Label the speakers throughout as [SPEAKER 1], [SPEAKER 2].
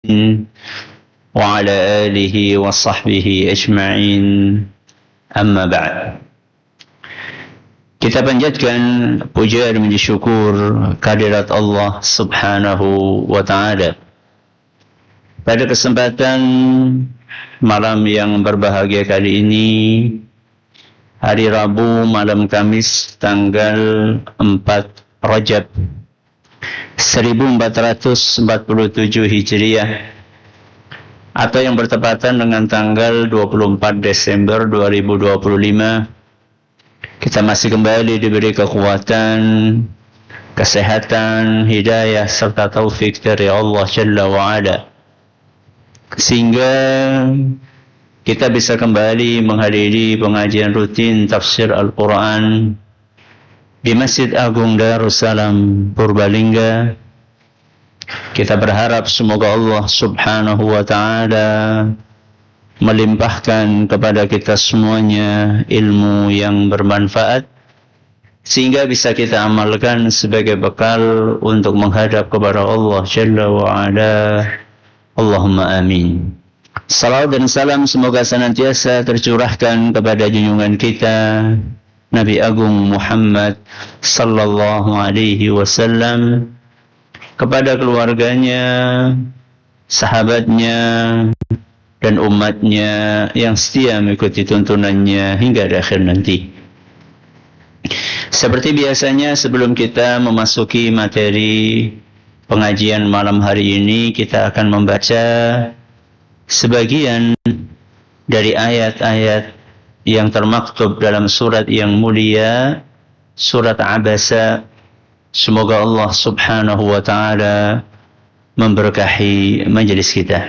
[SPEAKER 1] وعلى آله وصحبه أجمعين أما بعد. Kita panjatkan puja dan puji syukur kehadirat Allah Subhanahu wa Ta'ala. Pada kesempatan malam yang berbahagia kali ini, hari Rabu malam Kamis tanggal 4 Rajab 1447 Hijriah, atau yang bertepatan dengan tanggal 24 Desember 2025, kita masih kembali diberi kekuatan, kesehatan, hidayah serta taufik dari Allah Jalla wa'ala, sehingga kita bisa kembali menghadiri pengajian rutin tafsir Al-Quran di Masjid Agung Darussalam Purbalingga. Kita berharap semoga Allah Subhanahu wa Ta'ala melimpahkan kepada kita semuanya ilmu yang bermanfaat, sehingga bisa kita amalkan sebagai bekal untuk menghadap kepada Allah Jalla wa'ala. Allahumma amin. Salawat dan salam semoga senantiasa tercurahkan kepada junjungan kita Nabi Agung Muhammad sallallahu alaihi wasallam, kepada keluarganya, sahabatnya, dan umatnya yang setia mengikuti tuntunannya hingga akhir nanti. Seperti biasanya, sebelum kita memasuki materi pengajian malam hari ini, kita akan membaca sebagian dari ayat-ayat yang termaktub dalam surat yang mulia, surat Abasa. Semoga Allah Subhanahu wa Ta'ala memberkahi majelis kita.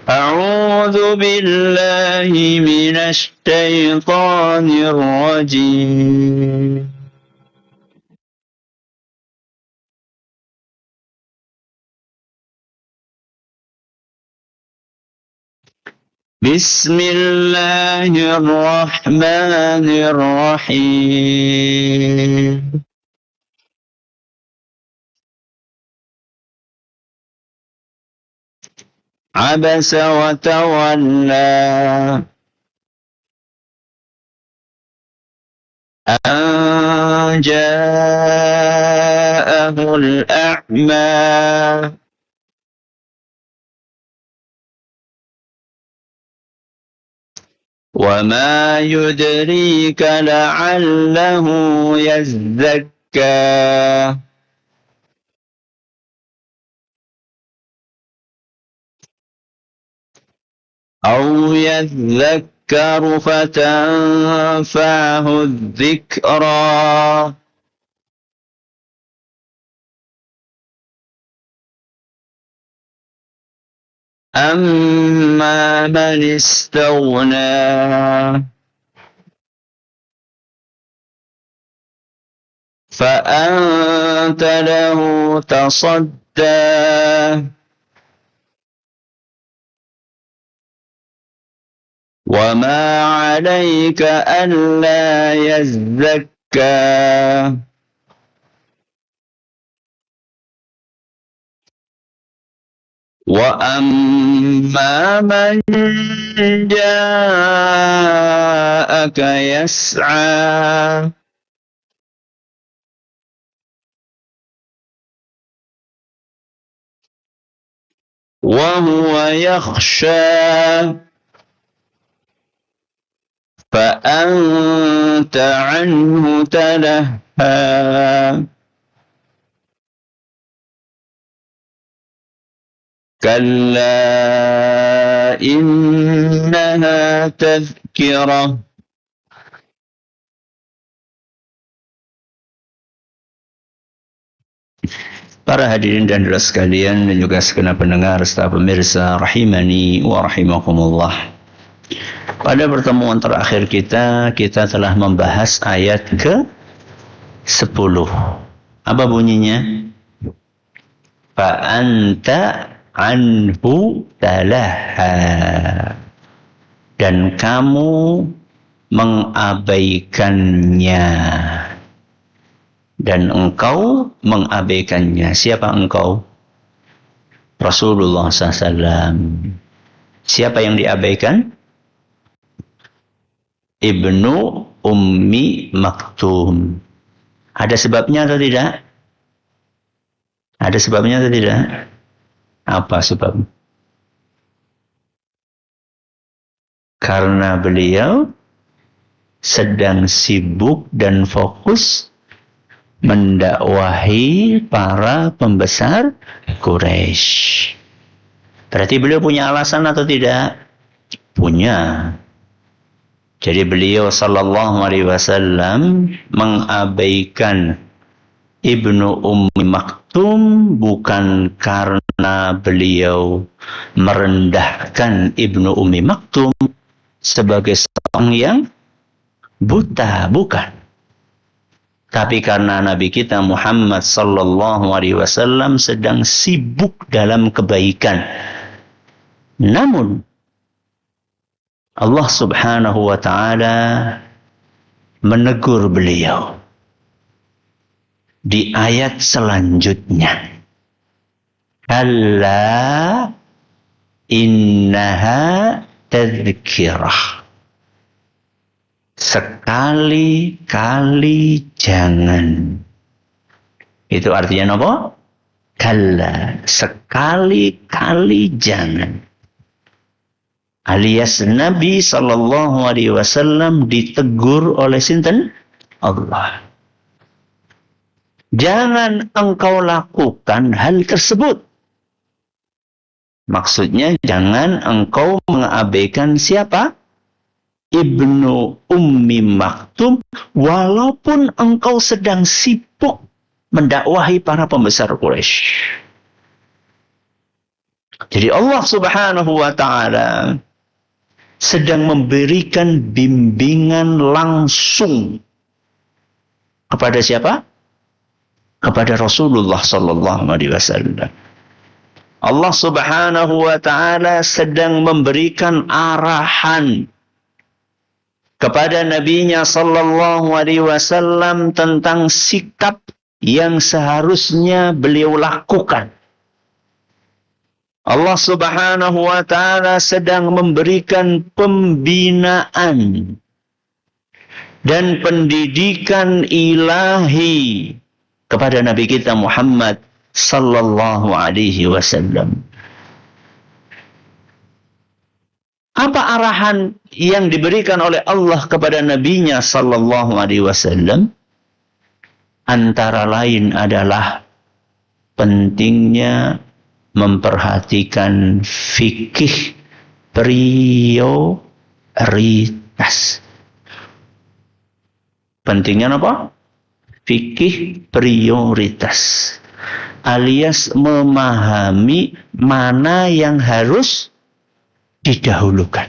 [SPEAKER 1] أعوذ بالله من الشيطان الرجيم بسم الله الرحمن الرحيم عبس وتولى أن جاءه الأعمى وما يدريك لعله يزكى أو يذكر فتنفعه الذكرى أما من استغنى فأنت له تصدى وما عليك ألا يزكى وأما من جاءك يسعى وهو يخشى فأنت عنه تلهى كلا إنها تذكرة Para hadirin dan hadirat sekalian, dan juga segenap pendengar serta pemirsa rahimani wa rahimakumullah. Pada pertemuan terakhir kita telah membahas ayat ke-10. Apa bunyinya? Fa anta anhu talaha. Dan kamu mengabaikannya. Dan engkau mengabaikannya. Siapa engkau? Rasulullah SAW. Siapa yang diabaikan? Ibnu Ummi Maktum. Ada sebabnya atau tidak? Ada sebabnya atau tidak? Apa sebabnya? Karena beliau sedang sibuk dan fokus mendakwahi para pembesar Quraisy. Berarti beliau punya alasan atau tidak? Punya. Jadi beliau sallallahu alaihi wasallam mengabaikan Ibnu Ummi Maktum bukan karena beliau merendahkan Ibnu Ummi Maktum sebagai seorang yang buta, bukan. Tapi karena Nabi kita Muhammad sallallahu alaihi wasallam sedang sibuk dalam kebaikan. Namun Allah Subhanahu wa taala menegur beliau di ayat selanjutnya. Kalla innaha tadhkirah. Sekali-kali jangan. Itu artinya apa? Kalla. Sekali-kali jangan. Alias Nabi sallallahu alaihi wasallam ditegur oleh sinten? Allah. Jangan engkau lakukan hal tersebut. Maksudnya jangan engkau mengabaikan siapa? Ibnu Ummi Maktum, walaupun engkau sedang sibuk mendakwahi para pembesar Quraisy. Jadi Allah Subhanahu wa taala sedang memberikan bimbingan langsung kepada siapa? Kepada Rasulullah sallallahu alaihi wasallam. Allah Subhanahu wa taala sedang memberikan arahan kepada nabinya sallallahu alaihi wasallam tentang sikap yang seharusnya beliau lakukan. Allah Subhanahu wa taala sedang memberikan pembinaan dan pendidikan ilahi kepada Nabi kita Muhammad sallallahu alaihi wasallam. Apa arahan yang diberikan oleh Allah kepada nabinya sallallahu alaihi wasallam? Antara lain adalah pentingnya memperhatikan fikih prioritas. Pentingnya apa? Fikih prioritas. Alias memahami mana yang harus didahulukan.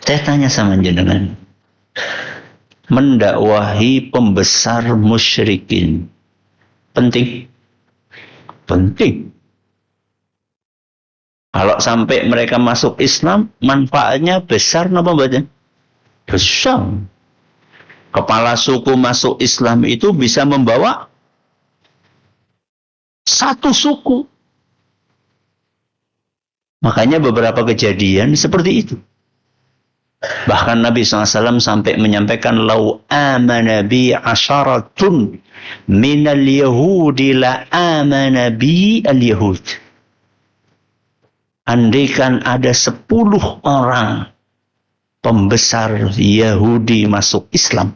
[SPEAKER 1] Saya tanya sama jenengan. Mendakwahi pembesar musyrikin. Penting? Penting. Kalau sampai mereka masuk Islam, manfaatnya besar napa mboten? Besar. Kepala suku masuk Islam itu bisa membawa satu suku. Makanya beberapa kejadian seperti itu. Bahkan Nabi SAW sampai menyampaikan lau amana bi asharatun minal yahudi la amana bi al yahud. Andaikan ada 10 orang pembesar Yahudi masuk Islam,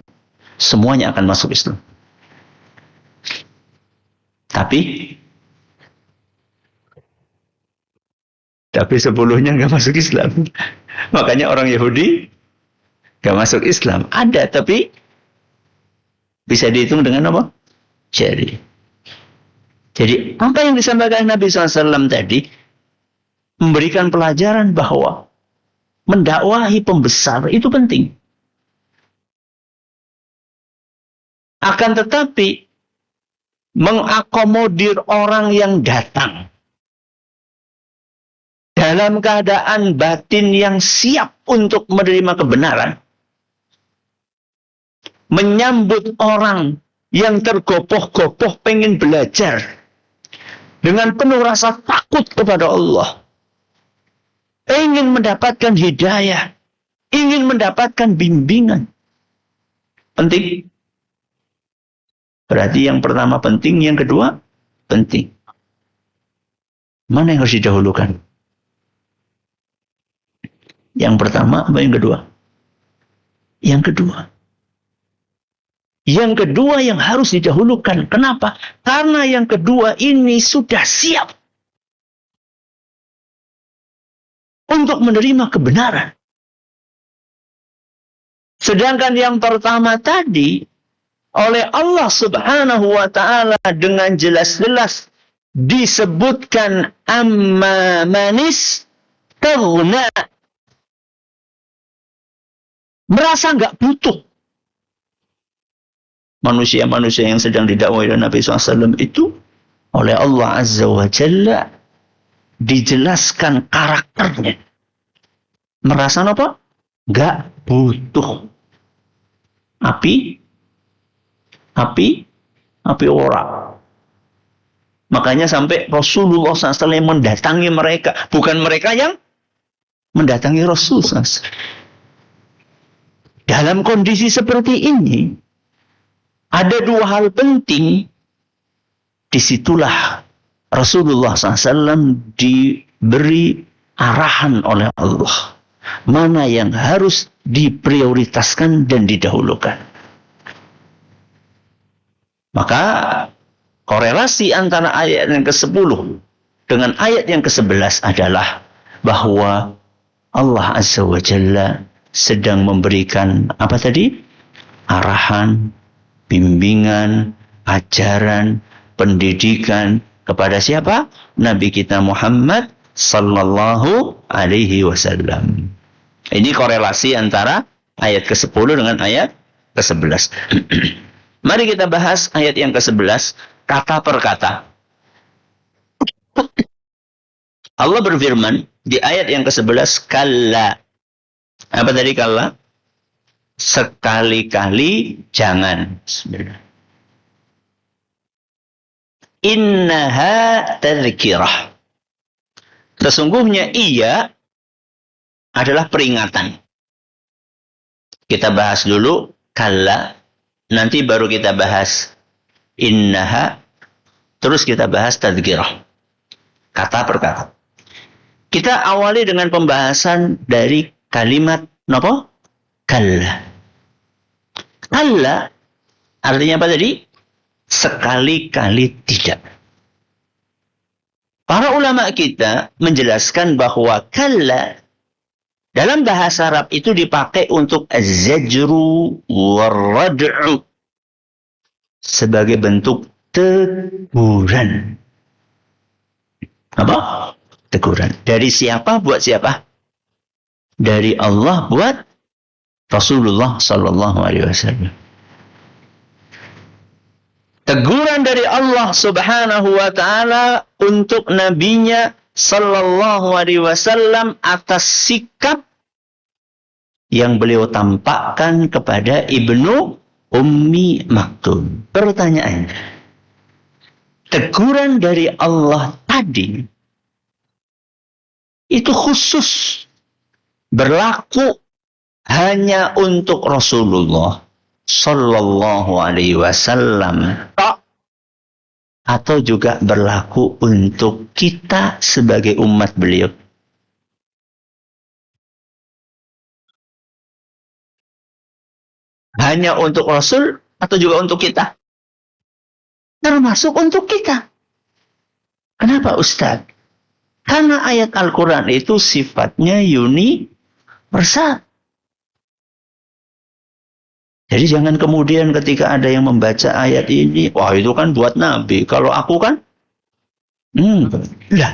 [SPEAKER 1] semuanya akan masuk Islam. Tapi 10-nya nggak masuk Islam. Makanya orang Yahudi nggak masuk Islam. Ada, tapi bisa dihitung dengan apa? Jari. Jadi apa yang disampaikan Nabi SAW tadi memberikan pelajaran bahwa mendakwahi pembesar itu penting. Akan tetapi mengakomodir orang yang datang dalam keadaan batin yang siap untuk menerima kebenaran, menyambut orang yang tergopoh-gopoh pengen belajar, dengan penuh rasa takut kepada Allah, ingin mendapatkan hidayah, ingin mendapatkan bimbingan. Penting. Berarti yang pertama penting, yang kedua penting. Mana yang harus didahulukan? Yang pertama apa yang kedua? Yang kedua. Yang kedua yang harus didahulukan. Kenapa? Karena yang kedua ini sudah siap untuk menerima kebenaran. Sedangkan yang pertama tadi oleh Allah Subhanahu wa ta'ala dengan jelas-jelas disebutkan amma manis taghna. Merasa enggak butuh. Manusia-manusia yang sedang didakwai oleh Nabi SAW itu oleh Allah Azza wa Jalla dijelaskan karakternya. Merasa apa? Enggak butuh. Api orang. Makanya sampai Rasulullah SAW mendatangi mereka. Bukan mereka yang mendatangi Rasul SAW. Dalam kondisi seperti ini, ada dua hal penting. Disitulah Rasulullah SAW diberi arahan oleh Allah. Mana yang harus diprioritaskan dan didahulukan. Maka korelasi antara ayat yang ke-10 dengan ayat yang ke-11 adalah bahwa Allah Azza wa Jalla sedang memberikan apa tadi? Arahan, bimbingan, ajaran, pendidikan kepada siapa? Nabi kita Muhammad sallallahu alaihi wasallam. Ini korelasi antara ayat ke-10 dengan ayat ke-11. Mari kita bahas ayat yang ke-11 kata per kata. Allah berfirman di ayat yang ke-11, kalla. Apa tadi kalla? Sekali-kali jangan. Bismillah. Innaha tadhkirah. Sesungguhnya ia adalah peringatan. Kita bahas dulu kalla, nanti baru kita bahas innaha, terus kita bahas tadhkirah. Kata per kata. Kita awali dengan pembahasan dari kalimat napa? Kalla. Kalla artinya apa tadi? Sekali-kali tidak. Para ulama kita menjelaskan bahwa kalla dalam bahasa Arab itu dipakai untuk az-zajru war-rad'u sebagai bentuk teguran. Apa? Teguran. Dari siapa buat siapa? Dari Allah buat Rasulullah sallallahu alaihi wasallam. Teguran dari Allah Subhanahu wa taala untuk nabinya sallallahu alaihi wasallam atas sikap yang beliau tampakkan kepada Ibnu Ummi Maktum. Pertanyaannya, teguran dari Allah tadi itu khusus berlaku hanya untuk Rasulullah sallallahu alaihi wasallam atau juga berlaku untuk kita sebagai umat beliau? Hanya untuk Rasul atau juga untuk kita? Termasuk untuk kita. Kenapa Ustaz? Karena ayat Al-Quran itu sifatnya universal. Jadi jangan kemudian ketika ada yang membaca ayat ini, wah itu kan buat Nabi. Kalau aku kan, lah,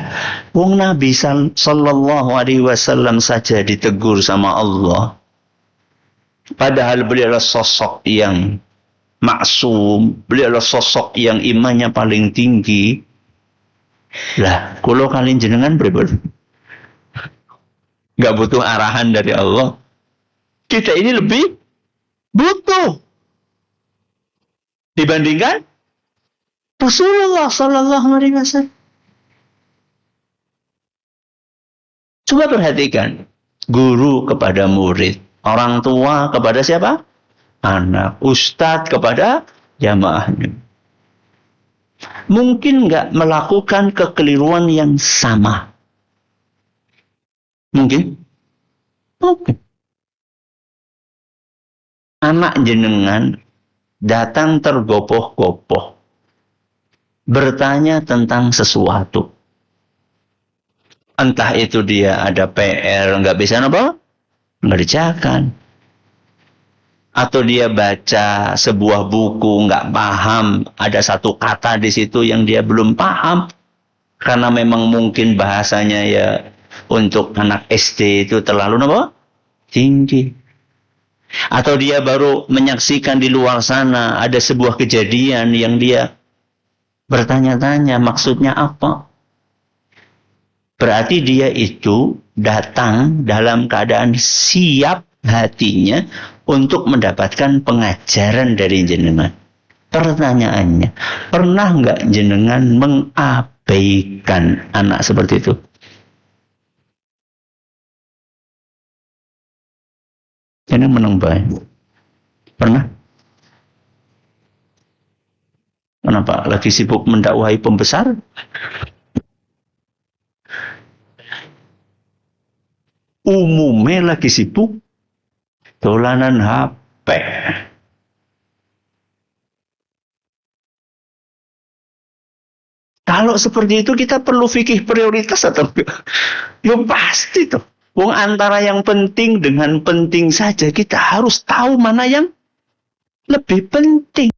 [SPEAKER 1] wong Nabi sallallahu alaihi wasallam saja ditegur sama Allah. Padahal beliau adalah sosok yang maksum, beliau adalah sosok yang imannya paling tinggi. Lah, kalau kalian jenengan beribad, nggak butuh arahan dari Allah. Kita ini lebih butuh dibandingkan Rasulullah sallallahu alaihi wasallam. Coba perhatikan. Guru kepada murid. Orang tua kepada siapa? Anak. Ustadz kepada jamaahnya. Mungkin nggak melakukan kekeliruan yang sama? Mungkin? Mungkin. Anak jenengan datang tergopoh-gopoh. Bertanya tentang sesuatu. Entah itu dia ada PR, nggak bisa apa? Ngerjakan. Atau dia baca sebuah buku, nggak paham. Ada satu kata di situ yang dia belum paham. Karena memang mungkin bahasanya ya untuk anak SD itu terlalu apa? Tinggi. Atau dia baru menyaksikan di luar sana ada sebuah kejadian yang dia bertanya-tanya maksudnya apa. Berarti dia itu datang dalam keadaan siap hatinya untuk mendapatkan pengajaran dari jenengan. Pertanyaannya, pernah nggak jenengan mengabaikan anak seperti itu? Ini menang baik. Pernah? Kenapa? Lagi sibuk mendakwahi pembesar? Umumnya lagi sibuk dolanan HP. Kalau seperti itu kita perlu fikih prioritas atau enggak? Ya pasti tuh. Wong antara yang penting dengan penting saja kita harus tahu mana yang lebih penting.